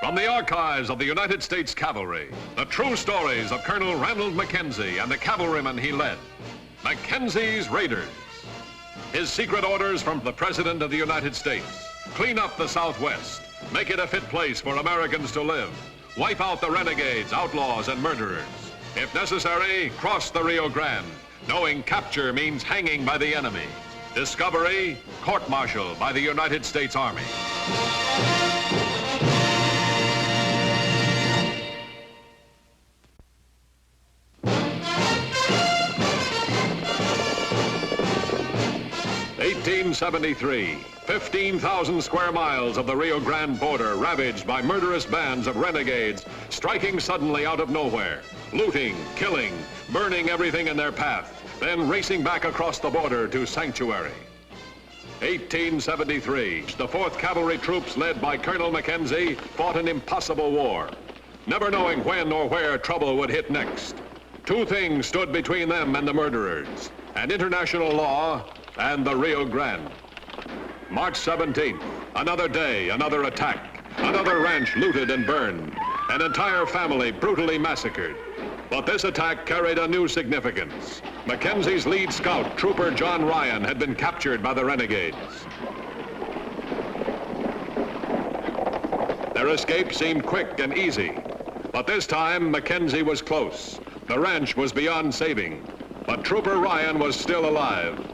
From the archives of the United States Cavalry, the true stories of Colonel Ranald Mackenzie and the cavalrymen he led. Mackenzie's Raiders. His secret orders from the President of the United States. Clean up the Southwest. Make it a fit place for Americans to live. Wipe out the renegades, outlaws, and murderers. If necessary, cross the Rio Grande, knowing capture means hanging by the enemy. Discovery, court-martial by the United States Army. (1873), 15,000 square miles of the Rio Grande border ravaged by murderous bands of renegades striking suddenly out of nowhere, looting, killing, burning everything in their path, then racing back across the border to sanctuary. 1873, the 4th Cavalry troops led by Colonel Mackenzie fought an impossible war, never knowing when or where trouble would hit next. Two things stood between them and the murderers, an international law and the Rio Grande. March 17th, another day, another attack, another ranch looted and burned, an entire family brutally massacred. But this attack carried a new significance. Mackenzie's lead scout, Trooper John Ryan, had been captured by the renegades. Their escape seemed quick and easy, but this time Mackenzie was close. The ranch was beyond saving, but Trooper Ryan was still alive.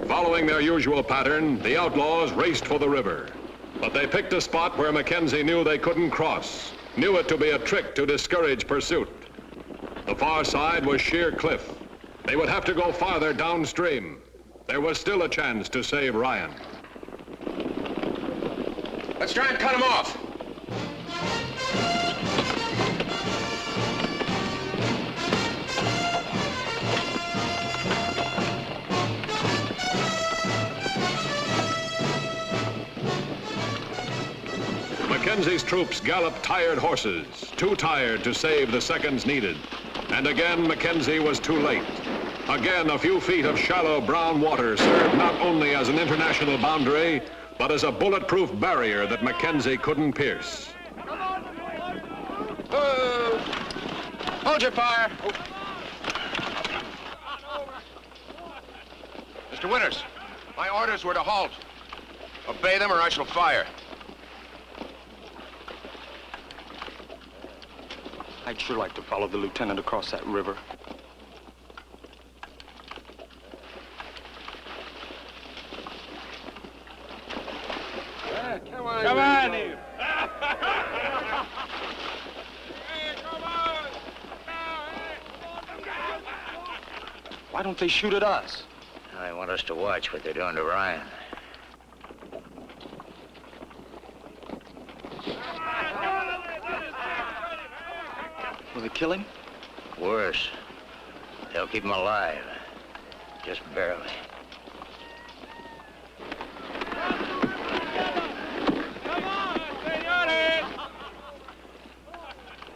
Following their usual pattern, the outlaws raced for the river. But they picked a spot where Mackenzie knew they couldn't cross, knew it to be a trick to discourage pursuit. The far side was sheer cliff. They would have to go farther downstream. There was still a chance to save Ryan. Let's try and cut him off. Mackenzie's troops galloped tired horses, too tired to save the seconds needed. And again, Mackenzie was too late. Again, a few feet of shallow brown water served not only as an international boundary, but as a bulletproof barrier that Mackenzie couldn't pierce. Hold your fire. Mr. Winters, my orders were to halt. Obey them or I shall fire. I'd sure like to follow the lieutenant across that river. Come on, you. Why don't they shoot at us? They want us to watch what they're doing to Ryan. Will they kill him? Worse. They'll keep him alive. Just barely.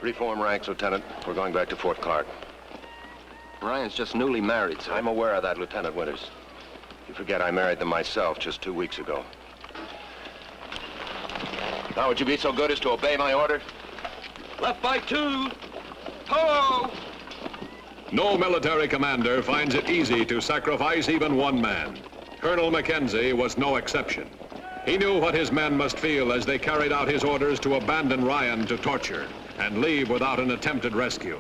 Reform ranks, Lieutenant. We're going back to Fort Clark. Ryan's just newly married, sir. I'm aware of that, Lieutenant Winters. You forget I married them myself just 2 weeks ago. Now, would you be so good as to obey my order? Left by 2. Ho! No military commander finds it easy to sacrifice even one man. Colonel Mackenzie was no exception. He knew what his men must feel as they carried out his orders to abandon Ryan to torture and leave without an attempted rescue.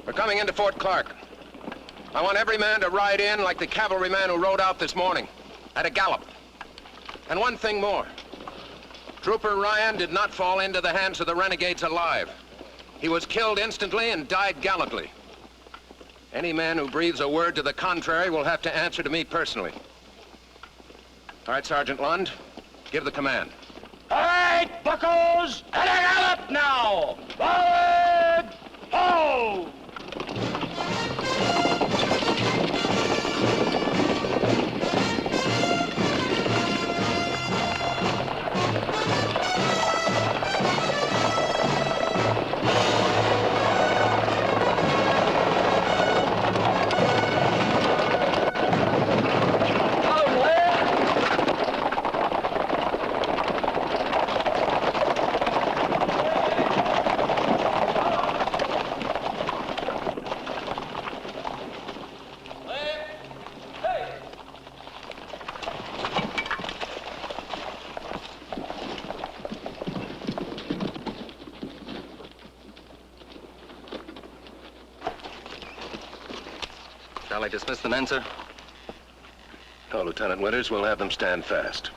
We're coming into Fort Clark. I want every man to ride in like the cavalryman who rode out this morning, at a gallop. And one thing more. Trooper Ryan did not fall into the hands of the renegades alive. He was killed instantly and died gallantly. Any man who breathes a word to the contrary will have to answer to me personally. All right, Sergeant Lund, give the command. All right, buckos, at a gallop now! Forward, ho! Shall I dismiss the men, sir? No, Lieutenant Winters, we'll have them stand fast.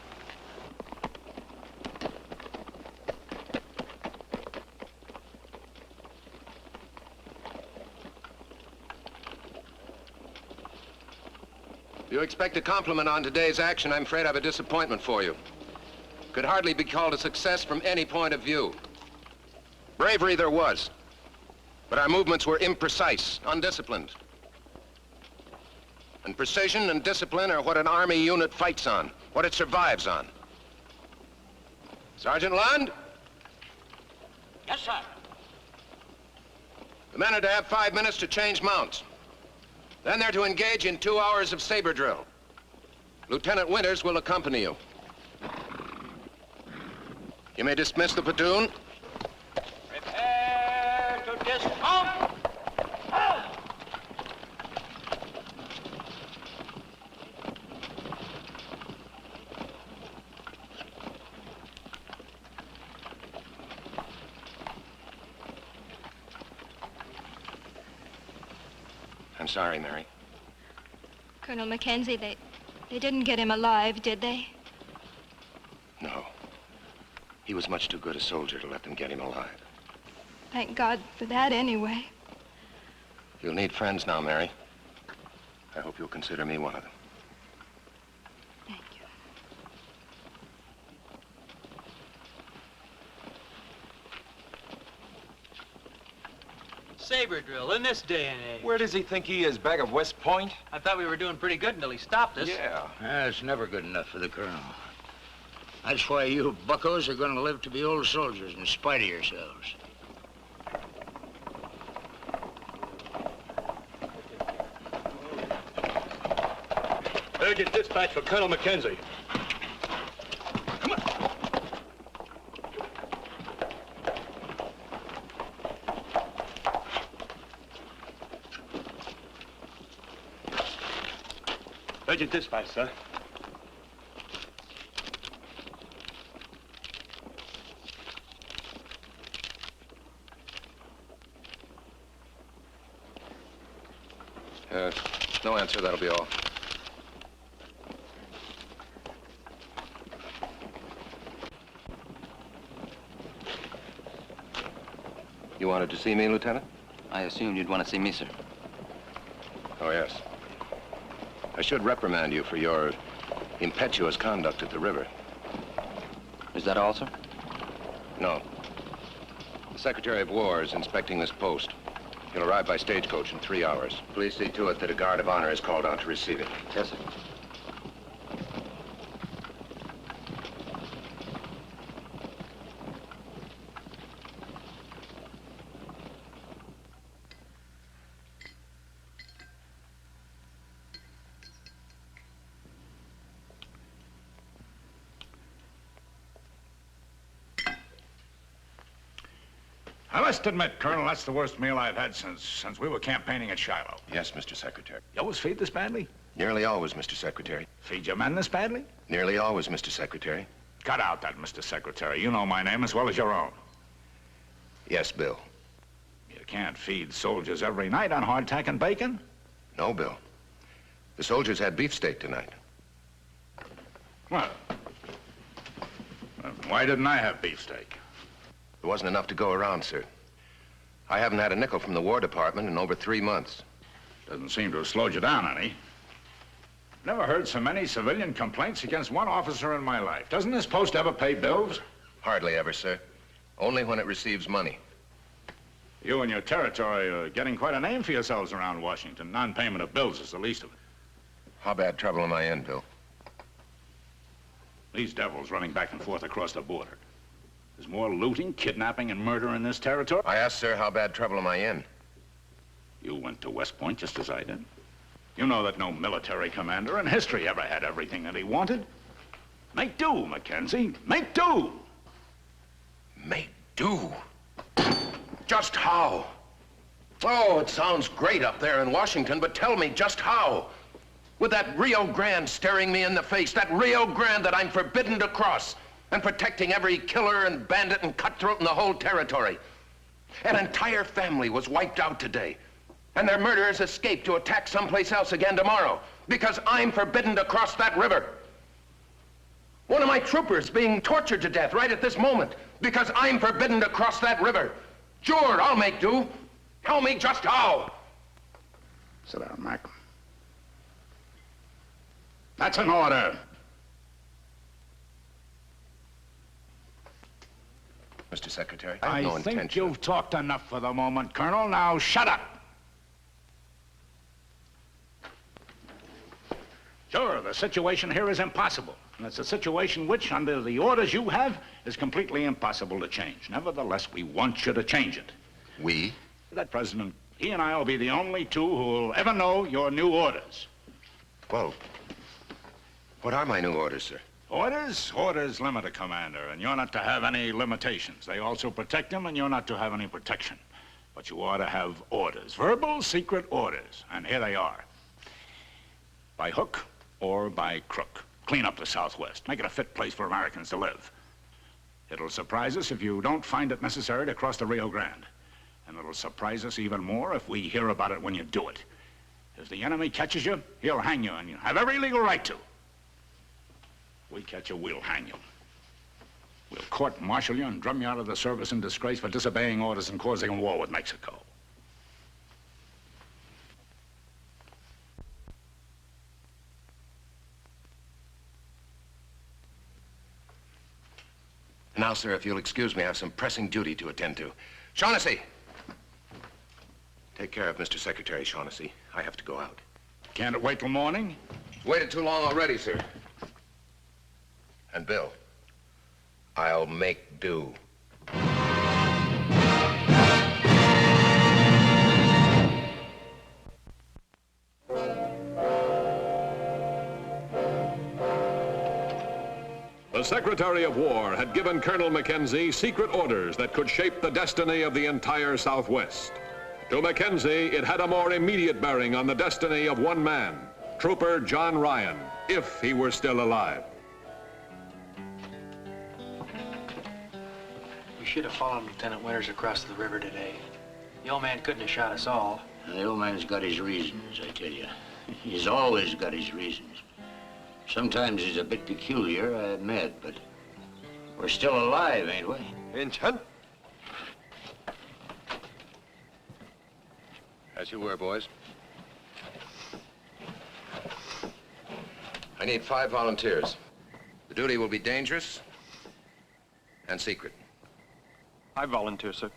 If you expect a compliment on today's action, I'm afraid I have a disappointment for you. Could hardly be called a success from any point of view. Bravery there was, but our movements were imprecise, undisciplined. And precision and discipline are what an Army unit fights on, what it survives on. Sergeant Lund? Yes, sir. The men are to have 5 minutes to change mounts. Then they're to engage in 2 hours of saber drill. Lieutenant Winters will accompany you. You may dismiss the platoon. Prepare to dismount! I'm sorry, Mary. Colonel Mackenzie, they didn't get him alive, did they? No. He was much too good a soldier to let them get him alive. Thank God for that, anyway. You'll need friends now, Mary. I hope you'll consider me one of them. Thank you. Saber drill in this day and age. Where does he think he is, back of West Point? I thought we were doing pretty good until he stopped us. Yeah. It's never good enough for the colonel. That's why you buckos are going to live to be old soldiers in spite of yourselves. Urgent dispatch for Colonel Mackenzie. Urgent dispatch, sir. No answer, that'll be all. You wanted to see me, Lieutenant? I assumed you'd want to see me, sir. Oh, yes. I should reprimand you for your impetuous conduct at the river. Is that all, sir? No. The Secretary of War is inspecting this post. He'll arrive by stagecoach in 3 hours. Please see to it that a guard of honor is called out to receive it. Yes, sir. I must admit, Colonel, that's the worst meal I've had since we were campaigning at Shiloh. Yes, Mr. Secretary. You always feed this badly? Nearly always, Mr. Secretary. Feed your men this badly? Nearly always, Mr. Secretary. Cut out that, Mr. Secretary. You know my name as well as your own. Yes, Bill. You can't feed soldiers every night on hardtack and bacon. No, Bill. The soldiers had beefsteak tonight. Well, why didn't I have beefsteak? There wasn't enough to go around, sir. I haven't had a nickel from the War Department in over 3 months. Doesn't seem to have slowed you down any. Never heard so many civilian complaints against one officer in my life. Doesn't this post ever pay bills? Hardly ever, sir. Only when it receives money. You and your territory are getting quite a name for yourselves around Washington. Non-payment of bills is the least of it. How bad trouble am I in, Bill? These devils running back and forth across the border. There's more looting, kidnapping, and murder in this territory. I asked, sir, how bad trouble am I in? You went to West Point just as I did. You know that no military commander in history ever had everything that he wanted. Make do, Mackenzie. Make do. Make do? Just how? Oh, it sounds great up there in Washington, but tell me just how? With that Rio Grande staring me in the face, that Rio Grande that I'm forbidden to cross, and protecting every killer and bandit and cutthroat in the whole territory. An entire family was wiped out today, and their murderers escaped to attack someplace else again tomorrow because I'm forbidden to cross that river. One of my troopers being tortured to death right at this moment because I'm forbidden to cross that river. Sure, I'll make do. Tell me just how. Sit down, Mac. That's an order. Mr. Secretary, I have no I think intention. you've talked enough for the moment, Colonel. Now shut up. Sure, the situation here is impossible. And it's a situation which, under the orders you have, is completely impossible to change. Nevertheless, we want you to change it. We? That president, he and I will be the only two who will ever know your new orders. Well, what are my new orders, sir? Orders? Orders limit a commander, and you're not to have any limitations. They also protect him, and you're not to have any protection. But you ought to have orders. Verbal, secret orders. And here they are. By hook or by crook. Clean up the Southwest. Make it a fit place for Americans to live. It'll surprise us if you don't find it necessary to cross the Rio Grande. And it'll surprise us even more if we hear about it when you do it. If the enemy catches you, he'll hang you, and you have every legal right to. If we catch you, we'll hang you. We'll court-martial you and drum you out of the service in disgrace for disobeying orders and causing a war with Mexico. Now, sir, if you'll excuse me, I have some pressing duty to attend to. Shaughnessy! Take care of Mr. Secretary, Shaughnessy. I have to go out. Can't it wait till morning? Waited too long already, sir. And Bill, I'll make do. The Secretary of War had given Colonel Mackenzie secret orders that could shape the destiny of the entire Southwest. To Mackenzie, it had a more immediate bearing on the destiny of one man, Trooper John Ryan, if he were still alive. We should have followed Lieutenant Winters across the river today. The old man couldn't have shot us all. The old man's got his reasons, I tell you. He's always got his reasons. Sometimes he's a bit peculiar, I admit, but we're still alive, ain't we? Vincent? As you were, boys. I need 5 volunteers. The duty will be dangerous and secret. I volunteer, sir.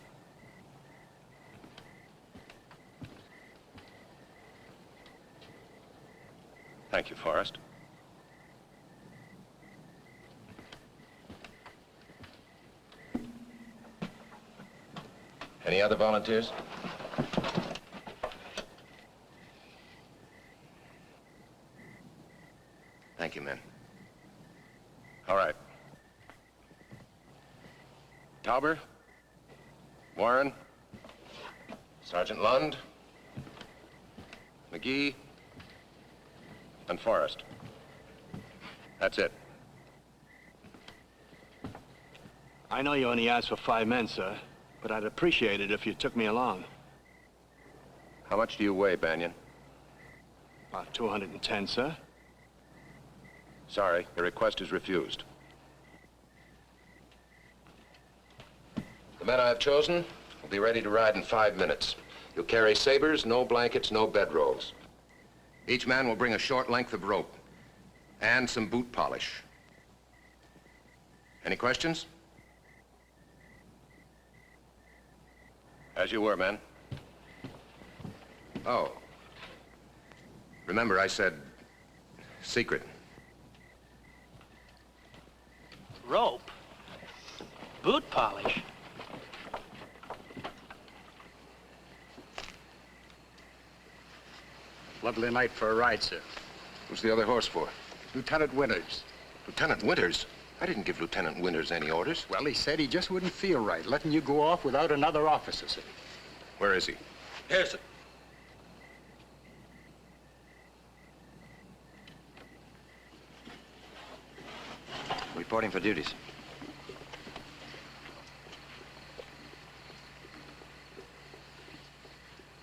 Thank you, Forrest. Any other volunteers? Thank you, men. All right. Tauber, Warren, Sergeant Lund, McGee, and Forrest. That's it. I know you only asked for 5 men, sir, but I'd appreciate it if you took me along. How much do you weigh, Banyan? About 210, sir. Sorry, your request is refused. The men I've chosen will be ready to ride in 5 minutes. You'll carry sabers, no blankets, no bedrolls. Each man will bring a short length of rope and some boot polish. Any questions? As you were, men. Oh. Remember, I said secret. Rope? Boot polish? Lovely night for a ride, sir. Who's the other horse for? Lieutenant Winters. Lieutenant Winters? I didn't give Lieutenant Winters any orders. Well, he said he just wouldn't feel right letting you go off without another officer, sir. Where is he? Here, sir. Reporting for duties.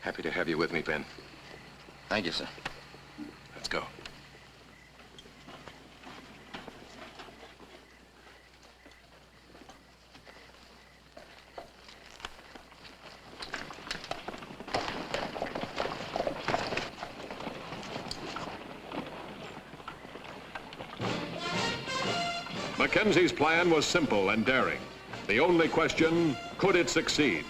Happy to have you with me, Ben. Thank you, sir. Let's go. Mackenzie's plan was simple and daring. The only question, could it succeed?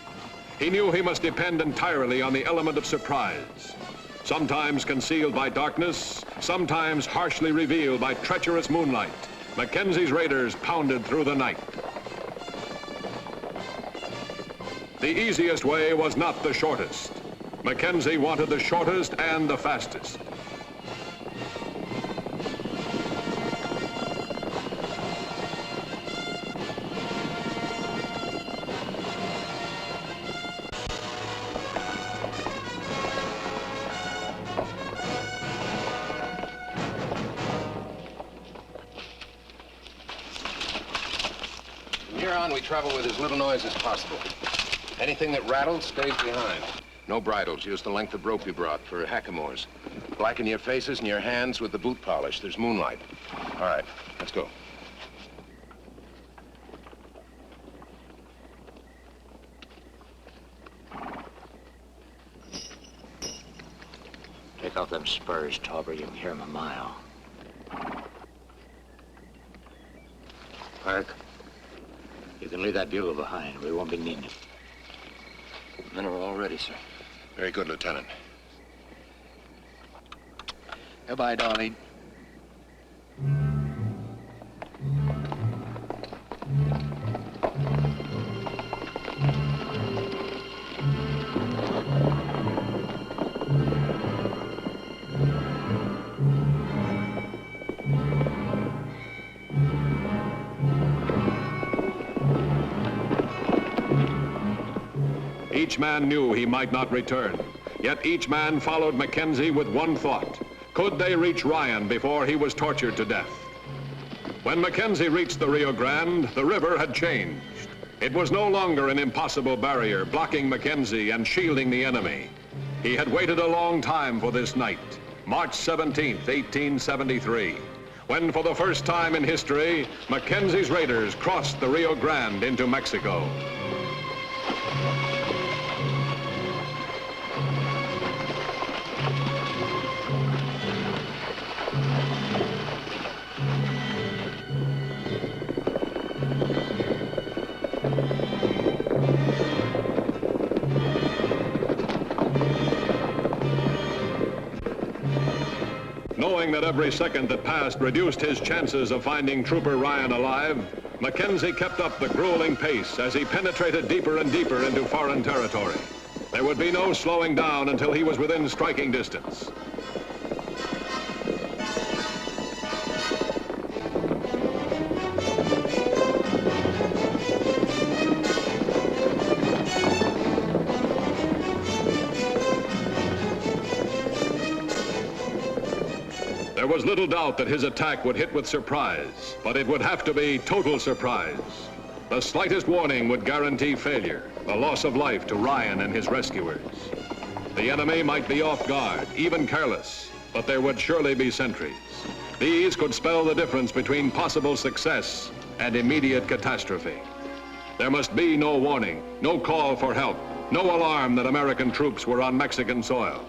He knew he must depend entirely on the element of surprise. Sometimes concealed by darkness, sometimes harshly revealed by treacherous moonlight, Mackenzie's raiders pounded through the night. The easiest way was not the shortest. Mackenzie wanted the shortest and the fastest. From here on, we travel with as little noise as possible. Anything that rattles stays behind. No bridles. Use the length of rope you brought for hackamores. Blacken your faces and your hands with the boot polish. There's moonlight. All right, let's go. Take off them spurs, Tauber. You can hear 'em a mile. Park, you can leave that bugle behind. We won't be needing it. Men are all ready, sir. Very good, Lieutenant. Goodbye, darling. Each man knew he might not return, yet each man followed Mackenzie with one thought. Could they reach Ryan before he was tortured to death? When Mackenzie reached the Rio Grande, the river had changed. It was no longer an impossible barrier blocking Mackenzie and shielding the enemy. He had waited a long time for this night, March 17th, 1873, when for the first time in history, Mackenzie's raiders crossed the Rio Grande into Mexico. Knowing that every second that passed reduced his chances of finding Trooper Ryan alive, Mackenzie kept up the grueling pace as he penetrated deeper and deeper into foreign territory. There would be no slowing down until he was within striking distance. There was little doubt that his attack would hit with surprise, but it would have to be total surprise. The slightest warning would guarantee failure, the loss of life to Ryan and his rescuers. The enemy might be off guard, even careless, but there would surely be sentries. These could spell the difference between possible success and immediate catastrophe. There must be no warning, no call for help, No alarm that American troops were on Mexican soil.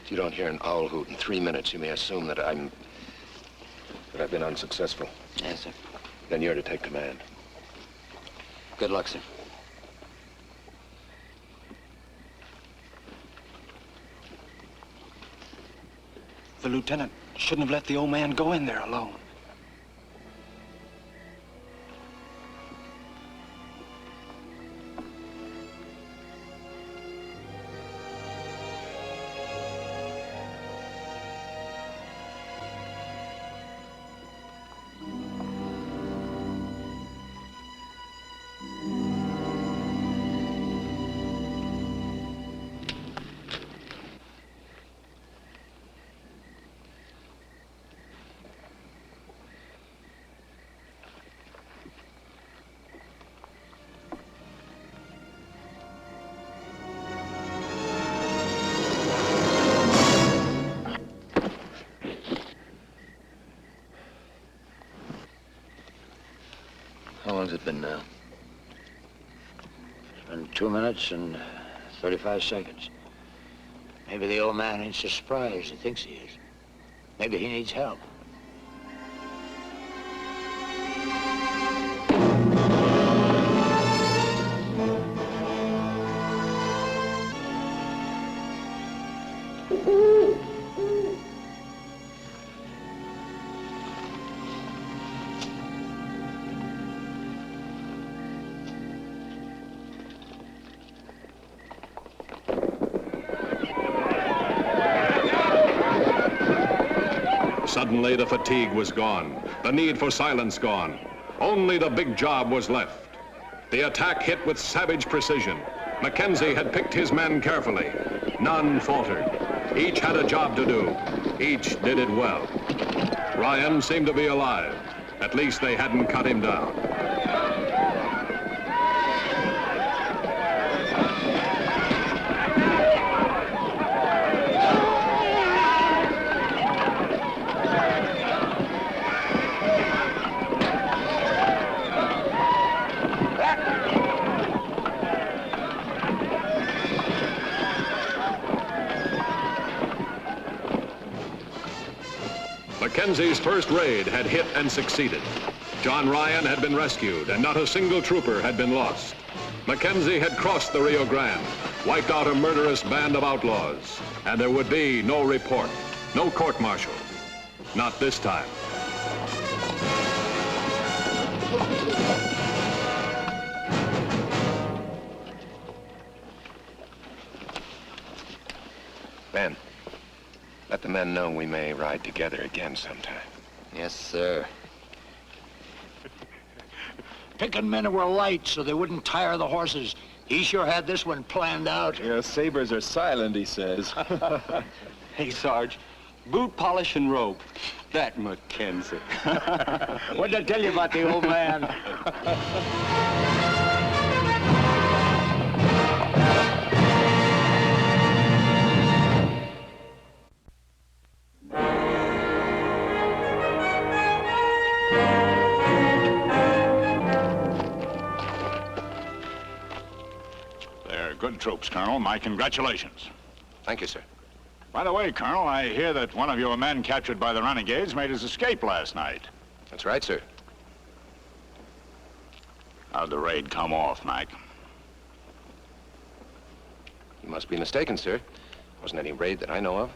If you don't hear an owl hoot in 3 minutes, you may assume that I've been unsuccessful. Yes, sir. Then you're to take command. Good luck, sir. The lieutenant shouldn't have let the old man go in there alone. How long's it been now? It's been 2 minutes and 35 seconds. Maybe the old man ain't so surprised as he thinks he is. Maybe he needs help. Suddenly, the fatigue was gone, the need for silence gone. Only the big job was left. The attack hit with savage precision. Mackenzie had picked his men carefully. None faltered. Each had a job to do. Each did it well. Ryan seemed to be alive. At least they hadn't cut him down. Mackenzie's first raid had hit and succeeded. John Ryan had been rescued, and not a single trooper had been lost. Mackenzie had crossed the Rio Grande, wiped out a murderous band of outlaws, and there would be no report, no court-martial. Not this time. Ben, let the men know we may ride together again sometime. Yes, sir. Picking men who were light so they wouldn't tire the horses. He sure had this one planned out. Yeah, sabers are silent, he says. Hey, Sarge, boot polish and rope. That Mackenzie. What did I tell you about the old man? They're good troops, Colonel. My congratulations. Thank you, sir. By the way, Colonel, I hear that one of your men captured by the renegades made his escape last night. That's right, sir. How'd the raid come off, Mac? You must be mistaken, sir. Wasn't any raid that I know of.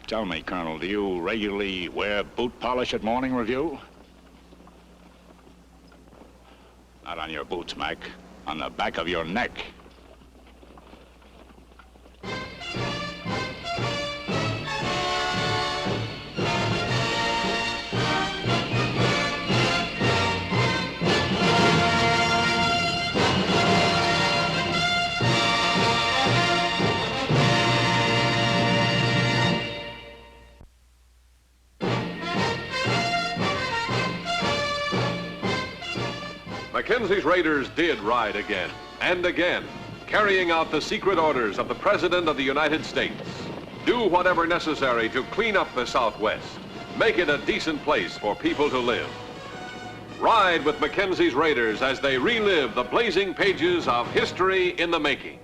Tell me, Colonel, do you regularly wear boot polish at morning review? Not on your boots, Mac. On the back of your neck. Mackenzie's raiders did ride again, and again. carrying out the secret orders of the President of the United States. Do whatever necessary to clean up the Southwest. Make it a decent place for people to live. Ride with Mackenzie's Raiders as they relive the blazing pages of history in the making.